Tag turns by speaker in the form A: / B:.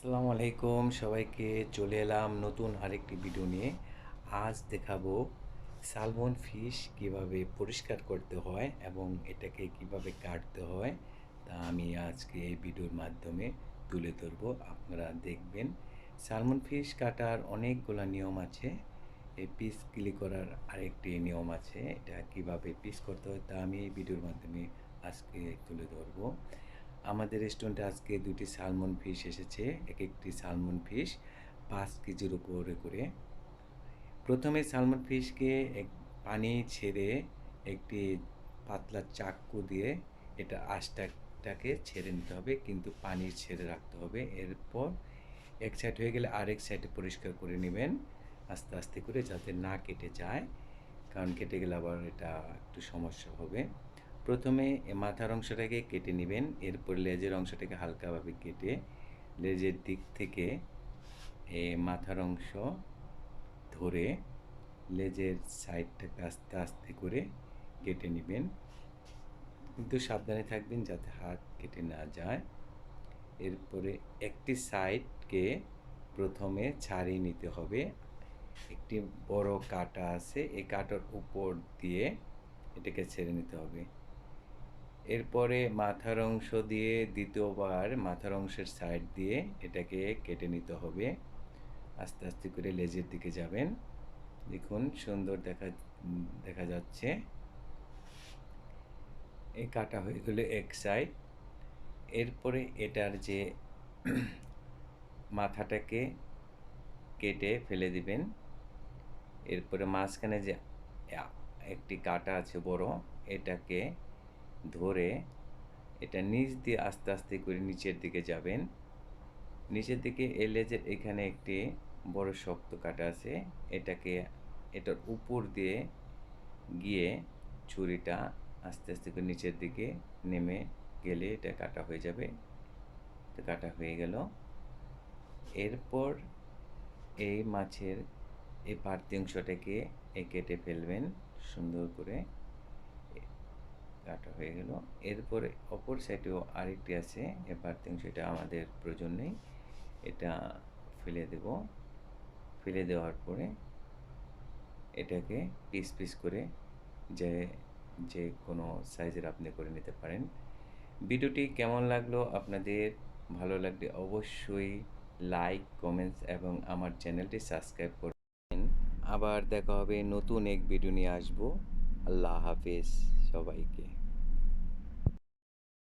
A: আসসালামু আলাইকুম সবাইকে। চলে এলাম নতুন আরেকটি ভিডিও নিয়ে। আজ দেখাবো সালমন ফিশ কিভাবে পরিষ্কার করতে হয় এবং এটাকে কিভাবে কাটতে হয়, তা আমি আজকে এই ভিডিওর মাধ্যমে তুলে ধরবো। আপনারা দেখবেন। সালমন ফিশ কাটার অনেকগুলো নিয়ম আছে। এই পিস ক্লিক করার আরেকটি নিয়ম আছে। এটা কিভাবে পিস করতে হয় তা আমি এই ভিডিওর মাধ্যমে আজকে তুলে ধরবো। আমাদের রেস্টুরেন্টে আজকে দুটি সালমন ফিশ এসেছে। এক একটি সালমন ফিশ 5 কেজির উপরে করে। প্রথমে সালমন ফিশকে পানি ছেড়ে একটি পাতলা চাকু দিয়ে এটা আঁশটাকে ছেড়ে নিতে হবে, কিন্তু পানি ছেড়ে রাখতে হবে। এরপর এক সাইড হয়ে গেলে আরেক সাইডে পরিষ্কার করে নেবেন আস্তে আস্তে করে, যাতে না কেটে যায়, কারণ কেটে গেলে আবার এটা একটু সমস্যা হবে। প্রথমে মাথার অংশটাকে কেটে নেবেন, এরপর লেজের অংশটাকে হালকাভাবে কেটে লেজের দিক থেকে মাথার অংশ ধরে লেজের সাইডটাকে আস্তে আস্তে করে কেটে নেবেন, কিন্তু সাবধানে থাকবেন যাতে হাত কেটে না যায়। এরপরে একটি সাইডকে প্রথমে ছাড়িয়ে নিতে হবে। একটি বড় কাঁটা আছে, এই কাঁটার উপর দিয়ে এটাকে ছেড়ে নিতে হবে। এরপরে মাথার অংশ দিয়ে দ্বিতীয়বার মাথার অংশের সাইড দিয়ে এটাকে কেটে নিতে হবে। আস্তে আস্তে করে লেজের দিকে যাবেন। দেখুন সুন্দর দেখা যাচ্ছে। এই কাটা হয়ে গেলে এক সাইড। এরপরে এটার যে মাথাটাকে কেটে ফেলে দিবেন। এরপরে মাঝখানে যে একটি কাটা আছে বড়, এটাকে ধরে এটা নিচ দিয়ে আস্তে আস্তে করে নিচের দিকে যাবেন। নিচের দিকে লেজের এখানে একটি বড় শক্ত কাটা আছে, এটার উপর দিয়ে গিয়ে ছুরিটা আস্তে আস্তে করে নিচের দিকে নেমে গেলে এটা কাটা হয়ে যাবে। তো কাটা হয়ে গেল। এরপর এই মাছের এই বাড়তি অংশটাকে কেটে ফেলবেন সুন্দর করে। কাটা হয়ে গেল। এরপরে অপর সাইডেও আরেকটি আছে, এই বাড়তি অংশ, এটা আমাদের প্রয়োজন নেই, এটা ফেলে দেব। ফেলে দেওয়ার পরে এটাকে পিস পিস করে যে কোনো সাইজের আপনি করে নিতে পারেন। ভিডিওটি কেমন লাগলো আপনাদের? ভালো লাগলে অবশ্যই লাইক, কমেন্টস এবং আমার চ্যানেলটি সাবস্ক্রাইব করবেন। আবার দেখা হবে, নতুন এক ভিডিও নিয়ে আসবো। আল্লাহ হাফেজ সবাইকে।